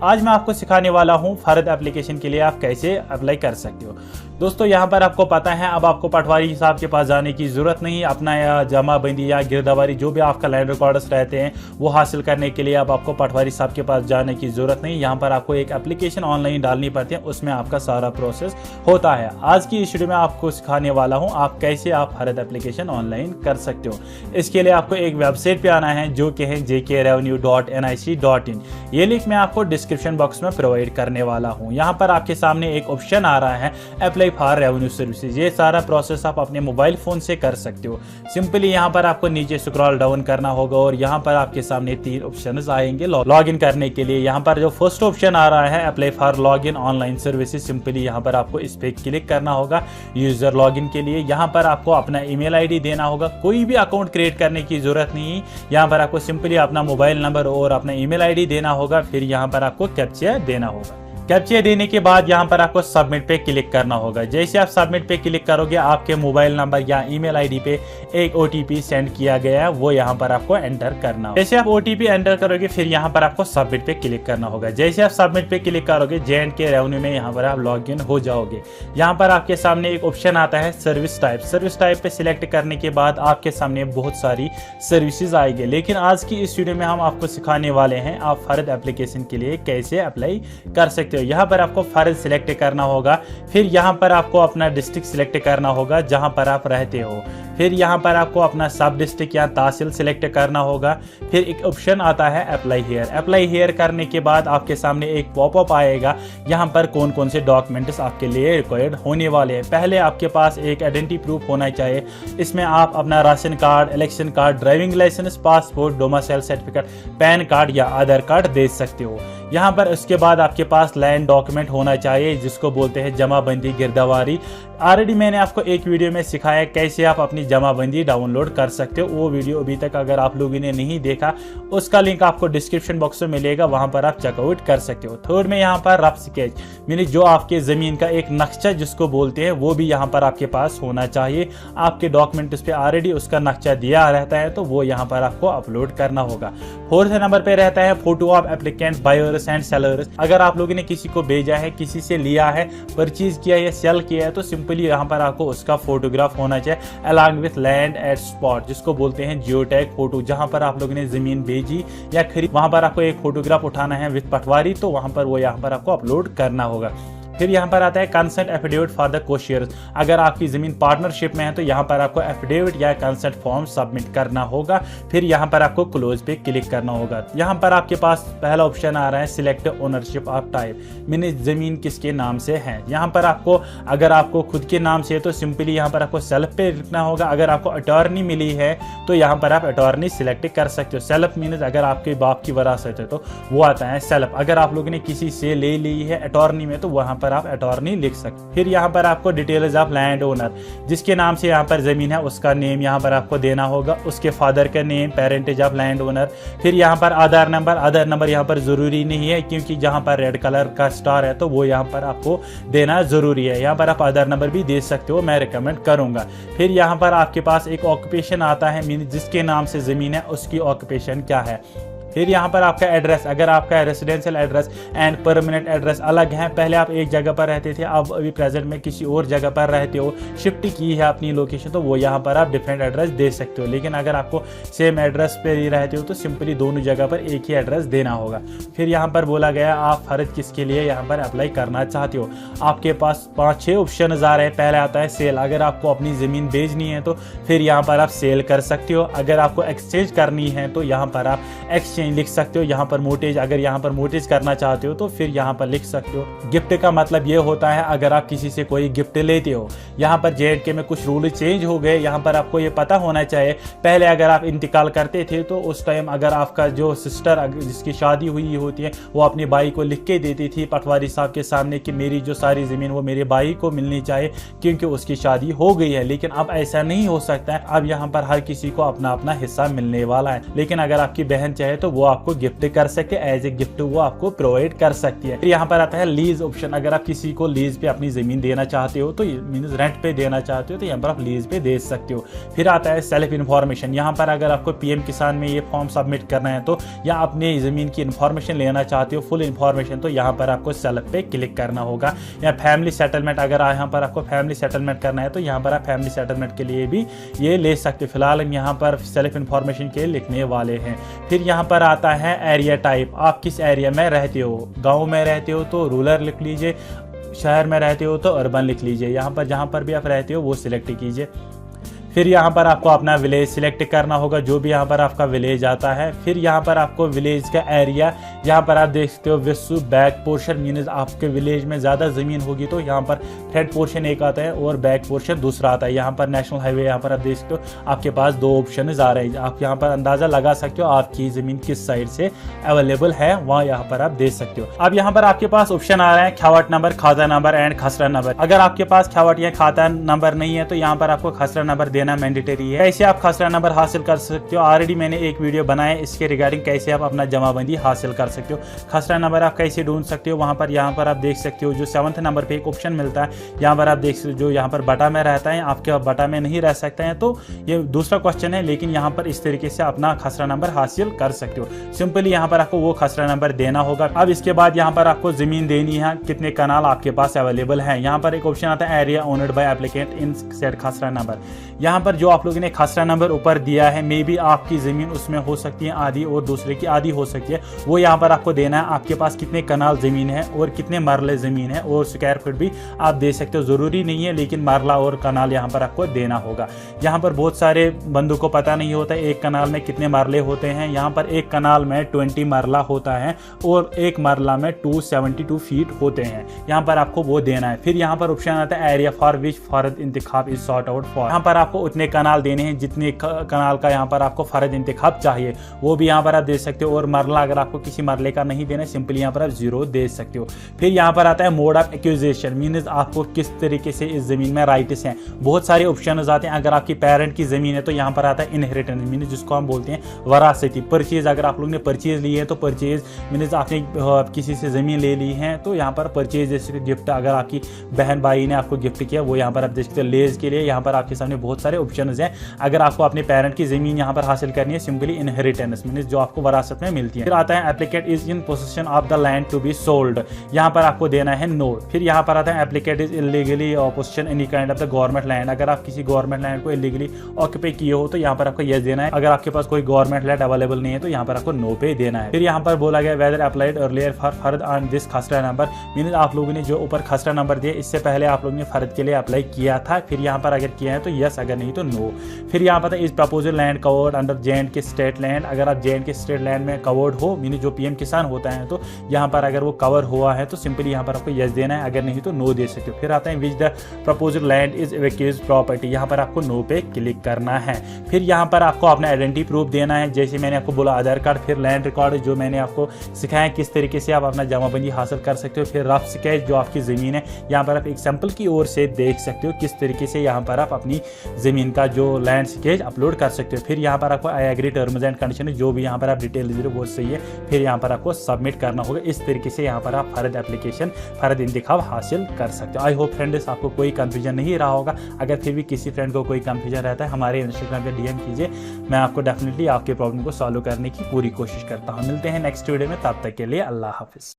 आज मैं आपको सिखाने वाला हूं फर्द एप्लीकेशन के लिए आप कैसे अप्लाई कर सकते हो। दोस्तों यहाँ पर आपको पता है अब आपको पटवारी साहब के पास जाने की जरूरत नहीं। अपना या जमाबंदी या गिरदावरी जो भी आपका लैंड रिकॉर्ड्स रहते हैं वो हासिल करने के लिए अब आपको पटवारी साहब के पास जाने की जरूरत नहीं। यहाँ पर आपको एक एप्लीकेशन ऑनलाइन डालनी पड़ती है, उसमें आपका सारा प्रोसेस होता है। आज की इस वीडियो में आपको सिखाने वाला हूँ आप कैसे आप फर्द एप्लीकेशन ऑनलाइन कर सकते हो। इसके लिए आपको एक वेबसाइट पे आना है जो कि है jkrevenue.nic.in। ये लिंक मैं आपको डिस्क्रिप्शन बॉक्स में प्रोवाइड करने वाला हूँ। यहाँ पर आपके सामने एक ऑप्शन आ रहा है अप्लाई फॉर रेवेन्यू सर्विसेज। ये सारा प्रोसेस आप अपने मोबाइल फोन से कर सकते हो। सिंपली यहाँ पर आपको नीचे स्क्रॉल डाउन करना होगा और यहाँ पर आपके सामने 3 ऑप्शंस आएंगे लॉग इन करने के लिए। यहाँ पर जो फर्स्ट ऑप्शन आ रहा है apply for log in online services, simply यहाँ पर आपको इस पे क्लिक करना होगा यूजर लॉगिन के लिए। यहाँ पर आपको अपना ईमेल आईडी देना होगा, कोई भी अकाउंट क्रिएट करने की जरूरत नहीं। यहाँ पर आपको सिंपली अपना मोबाइल नंबर और अपना ईमेल आईडी देना होगा, फिर यहाँ पर आपको कैप्चा देना होगा। कैप्चा देने के बाद यहाँ पर आपको सबमिट पे क्लिक करना होगा। जैसे आप सबमिट पे क्लिक करोगे आपके मोबाइल नंबर या ईमेल आईडी पे एक ओटीपी सेंड किया गया है, वो यहाँ पर आपको एंटर करना होगा। जैसे आप ओटीपी एंटर करोगे फिर यहाँ पर आपको सबमिट पे क्लिक करना होगा। जैसे आप सबमिट पे क्लिक करोगे J&K रेवेन्यू में यहाँ पर आप लॉग इन हो जाओगे। यहाँ पर आपके सामने एक ऑप्शन आता है सर्विस टाइप। सर्विस टाइप पे सिलेक्ट करने के बाद आपके सामने बहुत सारी सर्विसेज आएगी, लेकिन आज की इस वीडियो में हम आपको सिखाने वाले हैं आप फर्द एप्लीकेशन के लिए कैसे अप्लाई कर सकते। यहाँ पर आपको फर्ज सिलेक्ट करना होगा, फिर यहाँ पर आपको अपना डिस्ट्रिक्ट सिलेक्ट करना होगा जहाँ पर आप रहते हो, फिर यहाँ पर आपको अपना सब डिस्ट्रिक्ट या तहसील सिलेक्ट करना होगा। फिर एक ऑप्शन आता है अप्लाई हियर। अप्लाई हियर करने के बाद आपके सामने एक पॉपअप आएगा, यहाँ पर कौन कौन से डॉक्यूमेंट्स आपके लिए रिक्वायर्ड होने वाले हैं। पहले आपके पास एक आइडेंटिटी प्रूफ होना चाहिए। इसमें आप अपना ration card, election card, driving licence, passport, domicile certificate, PAN card या आधार कार्ड दे सकते हो। यहाँ पर उसके बाद आपके पास लैंड डॉक्यूमेंट होना चाहिए जिसको बोलते हैं जमाबंदी गिरदावरी। ऑलरेडी मैंने आपको एक वीडियो में सिखाया कैसे आप अपनी जमाबंदी डाउनलोड कर सकते हो। वो वीडियो अभी तक अगर आप लोगों ने नहीं देखा उसका लिंक आपको डिस्क्रिप्शन बॉक्स में मिलेगा, वहां पर आप चेकआउट कर सकते हो। थर्ड में यहाँ पर रफ स्केच यानी जो आपके जमीन का एक नक्शा जिसको बोलते हैं वो भी यहाँ पर आपके पास होना चाहिए। आपके डॉक्यूमेंट्स पे ऑलरेडी उसका नक्शा दिया रहता है तो वो यहाँ पर आपको अपलोड करना होगा। फोर्थ नंबर पे रहता है photo of applicant, buyers and sellers. अगर आप लोगों ने किसी को भेजा है, किसी से लिया है, परचेज किया या सेल किया है तो सिंपली यहाँ पर आपको उसका फोटोग्राफ होना चाहिए along with land at spot जिसको बोलते हैं जियोटैग फोटो। जहां पर आप लोगों ने जमीन भेजी या खरीदी वहां पर आपको एक फोटोग्राफ उठाना है विथ पटवारी, तो वहां पर वो यहाँ पर आपको अपलोड करना होगा। फिर यहाँ पर आता है कंसेंट एफिडेविट फॉर द कोशियर्स। अगर आपकी जमीन पार्टनरशिप में है तो यहाँ पर आपको एफिडेविट या कंसेंट फॉर्म सबमिट करना होगा। फिर यहाँ पर आपको क्लोज पे क्लिक करना होगा। यहाँ पर आपके पास पहला ऑप्शन आ रहा है select ownership of type, mean जमीन किसके नाम से है। यहाँ पर आपको अगर आपको खुद के नाम से है तो सिंपली यहाँ पर आपको सेल्फ पे लिखना होगा। अगर आपको अटॉर्नी मिली है तो यहाँ पर आप अटॉर्नी सिलेक्ट कर सकते हो। सेल्फ मीन अगर आपके बाप की वरासत है तो वो आता है सेल्फ। अगर आप लोगों ने किसी से ले ली है अटॉर्नी में तो वहां पर आप अटॉर्नी लिख सकते। फिर यहाँ पर आपको डिटेल्स ऑफ लैंड ओनर, जिसके नाम से यहाँ पर जमीन है उसका नेम यहाँ पर आपको देना होगा, उसके फादर का name, parentage of land owner. फिर यहाँ पर आधार नंबर। आधार नंबर यहाँ पर जरूरी नहीं है क्योंकि जहाँ पर रेड कलर का स्टार है तो वो यहाँ पर आपको देना जरूरी है। यहाँ पर आप आधार नंबर भी दे सकते हो, मैं रिकमेंड करूंगा। फिर यहाँ पर आपके पास एक ऑक्यूपेशन आता है, मीन जिसके नाम से जमीन है उसकी ऑक्यूपेशन क्या है। फिर यहाँ पर आपका एड्रेस, अगर आपका residential address and permanent address अलग है, पहले आप एक जगह पर रहते थे अब अभी प्रेजेंट में किसी और जगह पर रहते हो, शिफ्ट की है अपनी लोकेशन, तो वो यहाँ पर आप डिफरेंट एड्रेस दे सकते हो। लेकिन अगर आपको सेम एड्रेस पे ही रहते हो तो सिंपली दोनों जगह पर एक ही एड्रेस देना होगा। फिर यहाँ पर बोला गया आप फर्ज किसके लिए यहाँ पर अप्लाई करना चाहते हो। आपके पास 5-6 ऑप्शन आ रहे हैं। पहले आता है सेल। अगर आपको अपनी ज़मीन बेचनी है तो फिर यहाँ पर आप सेल कर सकते हो। अगर आपको एक्सचेंज करनी है तो यहाँ पर आप एक्सचेंज लिख सकते हो। यहाँ पर मोटेज, अगर यहाँ पर मोटेज करना चाहते हो तो फिर यहाँ पर लिख सकते हो। गिफ्ट का मतलब ये होता है अगर आप किसी से कोई गिफ्ट लेते हो। यहाँ पर J&K में कुछ रूल चेंज हो गए, यहाँ पर आपको ये पता होना चाहिए। पहले अगर आप इंतकाल करते थे तो उस टाइम अगर आपका जो सिस्टर जिसकी शादी हुई होती है वो अपने भाई को लिख के देती थी पटवारी साहब के सामने कि मेरी जो सारी ज़मीन वो मेरे भाई को मिलनी चाहिए क्योंकि उसकी शादी हो गई है। लेकिन अब ऐसा नहीं हो सकता है, अब यहाँ पर हर किसी को अपना अपना हिस्सा मिलने वाला है। लेकिन अगर आपकी बहन चाहे तो वो आपको गिफ्ट कर सकते हैं, एज ए गिफ्ट वो आपको प्रोवाइड कर सकती है। फिर यहाँ पर आता है लीज ऑप्शन। अगर आप किसी को लीज पे अपनी ज़मीन देना चाहते हो तो मीन्स रेंट पे देना चाहते हो तो यहाँ पर आप लीज पे दे सकते हो। फिर आता है सेल्फ इन्फॉर्मेशन। यहाँ पर अगर आपको पीएम किसान में ये फॉर्म सबमिट करना है तो या अपनी ज़मीन की इन्फॉर्मेशन लेना चाहते हो फुल इन्फॉर्मेशन, तो यहाँ पर आपको सेल्फ पे क्लिक करना होगा। या फैमिली सेटलमेंट, अगर यहाँ पर आपको फैमिली सेटलमेंट करना है तो यहाँ पर आप फैमिली सेटलमेंट के लिए भी ये ले सकते हो। फिलहाल हम यहाँ पर सेल्फ इन्फॉर्मेशन के लिखने वाले हैं। फिर यहाँ पर आता है एरिया टाइप। आप किस एरिया में रहते हो, गाँव में रहते हो तो रूरल लिख लीजिए, शहर में रहते हो तो अर्बन लिख लीजिए। यहाँ पर जहाँ पर भी आप रहते हो वो सिलेक्ट कीजिए। फिर यहाँ पर आपको अपना विलेज सिलेक्ट करना होगा, जो भी यहाँ पर आपका विलेज आता है। फिर यहाँ पर आपको विलेज का एरिया, यहाँ पर आप देख सकते हो विसु बैक पोर्शन, मीन्स आपके विलेज में ज़्यादा ज़मीन होगी तो यहाँ पर फ्रंट पोर्शन एक आता है और बैक पोर्शन दूसरा आता है। यहाँ पर नेशनल हाईवे, यहाँ पर आप देख सकते हो आपके पास 2 ऑप्शन आ रहे हैं। आप यहाँ पर अंदाज़ा लगा सकते हो आपकी ज़मीन किस साइड से अवेलेबल है, वहाँ यहाँ पर आप देख सकते हो। अब यहाँ पर आपके पास ऑप्शन आ रहा है खावट नंबर, खाता नंबर एंड खसरा नंबर। अगर आपके पास खावट या खाता नंबर नहीं है तो यहाँ पर आपको खसरा नंबर देना मैंडेटरी है। कैसे आप खसरा नंबर हासिल कर सकते हो, ऑलरेडी मैंने एक वीडियो बनाया इसके रिगार्डिंग कैसे आप अपना जमाबंदी हासिल कर सकते हो। खसरा नंबर आप कैसे ढूंढ सकते हो, वहां पर यहाँ पर आप देख सकते हो जो 7वें नंबर पे एक ऑप्शन मिलता है, यहाँ पर आप देख सकते हो जो यहाँ पर बटा में रहता है, आपके बटा में नहीं रह सकते हैं तो ये दूसरा क्वेश्चन है, लेकिन यहाँ पर इस तरीके से अपना खसरा नंबर हासिल कर सकते हो। सिंपली यहाँ पर आपको वो खसरा नंबर देना होगा। अब इसके बाद यहाँ पर आपको जमीन देनी है, कितने कनाल आपके पास अवेलेबल है। यहाँ पर एक ऑप्शन आता है area owned by applicant in set khasra number. यहाँ पर जो आप लोगों ने खसरा नंबर ऊपर दिया है, मे बी आपकी ज़मीन उसमें हो सकती है आधी और दूसरे की आधी हो सकती है, वो यहाँ पर आपको देना है। आपके पास कितने कनाल ज़मीन है और कितने मरले ज़मीन है और स्क्वायर फीट भी आप दे सकते हो, ज़रूरी नहीं है लेकिन मरला और कनाल यहाँ पर आपको देना होगा। यहाँ पर बहुत सारे बंदों को पता नहीं होता एक कनाल में कितने मरले होते हैं। यहाँ पर एक कनाल में 20 मरला होता है और एक मरला में 272 फीट होते हैं, यहाँ पर आपको वो देना है। फिर यहाँ पर ऑप्शन आता है area for which fard intikhab is sort out for. यहाँ पर आपको उतने कनाल देने हैं जितने कनाल का यहाँ पर आपको फर्द इंतखाब चाहिए, वो भी यहाँ पर आप दे सकते हो। और मरला अगर आपको किसी मरले का नहीं देना, सिंपली यहाँ पर आप 0 दे सकते हो। फिर यहाँ पर आता है मोड ऑफ एक्विजिशन, मीन्स आपको किस तरीके से इस जमीन में राइट्स हैं। बहुत सारे ऑप्शन आते हैं। अगर आपकी पेरेंट की जमीन है तो यहाँ पर आता है इनहेरिटेंस, मीन्स जिसको हम बोलते हैं वरासती। परचेज, अगर आप लोगों ने परचेज ली है तो परचेज मीन्स आपने किसी से जमीन ले ली है तो यहाँ पर परचेज जैसे गिफ्ट, अगर आपकी बहन भाई ने आपको गिफ्ट किया वो यहाँ पर आप देख सकते हो। लेज के लिए यहाँ पर आपके सामने बहुत सारे ऑप्शन हैं। अगर आपको अपने पेरेंट की जमीन यहाँ पर हासिल करनी है, सिंपली इनहेरिटेंस मीन्स जो आपको वरासत में मिलती है। फिर आता है applicant is in possession of the land to be sold, यहाँ पर आपको देना है नो। फिर यहाँ पर आता है applicant is illegally possession any kind of the government land. अगर आप किसी गवर्नमेंट लैंड को इलीगली ऑक्यूपाई किए हो तो यहाँ पर आपको यस देना है। अगर आपके पास कोई गवर्नमेंट लैंड अवेलेबल नहीं है तो यहाँ पर आपको नो पे देना है। फिर यहाँ पर बोला गया whether applied earlier for fard on this khasra number, means आप लोगों ने जो ऊपर खसरा नंबर दिया इससे पहले आप लोगों ने फर्द के लिए अप्लाई किया था। फिर यहाँ पर अगर किया है तो यस, अगर नहीं तो नो। फिर यहाँ पर इस proposal land covered under J&K state land. अगर आप J&K स्टेट लैंड में कवर्ड हो, मीन जो पीएम किसान होता है तो यहाँ पर अगर वो कवर हुआ है तो सिंपली यहाँ पर आपको यस देना है, अगर नहीं तो नो दे सकते हो। फिर आता है which the proposal land is वैकेज प्रॉपर्टी, यहाँ पर आपको नो पे क्लिक करना है। फिर यहाँ पर आपको अपना आइडेंटिटी प्रूफ देना है, जैसे मैंने आपको बोला आधार कार्ड। फिर लैंड रिकॉर्ड जो मैंने आपको सिखाया किस तरीके से आप अपना जमाबंदी हासिल कर सकते हो। फिर रफ स्केच जो आपकी ज़मीन है, यहाँ पर आप एग्जाम्पल की ओर से देख सकते हो किस तरीके से यहाँ पर आप अपनी ज़मीन का जो लैंड स्केच अपलोड कर सकते हो। फिर यहाँ पर आपको I agree terms and condition जो भी यहाँ पर आप डिटेल दे रहे हो वो सही है, फिर यहाँ पर आपको सबमिट करना होगा। इस तरीके से यहाँ पर आप फर्द एप्लीकेशन, फर्द इंतखाब हासिल कर सकते हो। आई होप फ्रेंड्स आपको कोई कंफ्यूजन नहीं रहा होगा। अगर फिर भी किसी फ्रेंड को कोई कंफ्यूजन रहता है हमारे इंस्टाग्राम पे डीएम कीजिए, मैं आपको डेफिनेटली आपके प्रॉब्लम को सॉल्व करने की पूरी कोशिश करता हूँ। मिलते हैं नेक्स्ट वीडियो में, तब तक के लिए अल्लाह हाफिज़।